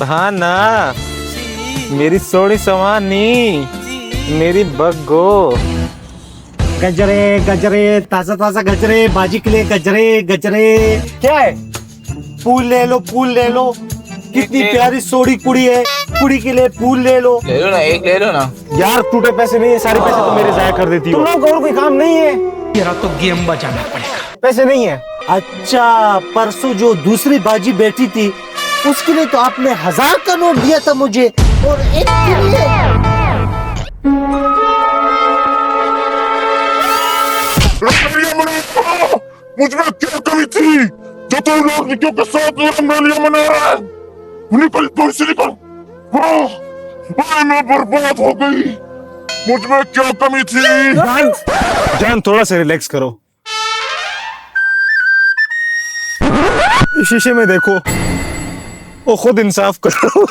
हाँ ना, मेरी सोनी सवानी, मेरी बग्गो। गजरे गजरे ताजा ताजा गजरे, बाजी के लिए गजरे गजरे। क्या है? फूल ले लो, फूल ले लो। कितनी प्यारी सोड़ी कुड़ी है, कुड़ी के लिए फूल ले लो। ले लो ना, एक ले लो ना। यार टूटे पैसे नहीं है, सारे पैसे तो मेरे जाया कर देती हो। तुम लोग और कोई काम नहीं है? तेरा तो गेम बजाना पड़ेगा। पैसे नहीं है? अच्छा, परसों जो दूसरी बाजी बैठी थी उसके लिए तो आपने 1000 का नोट दिया था मुझे, और एक के लिए मुझ में क्या कमी थी जो तुम लड़कियों के साथ लिया मैंने? निकल दूर से निकल। मैं बर्बाद हो गई। मुझ में क्या कमी थी? जान थोड़ा सा रिलैक्स करो। शीशे में देखो, वो खुद इंसाफ करो।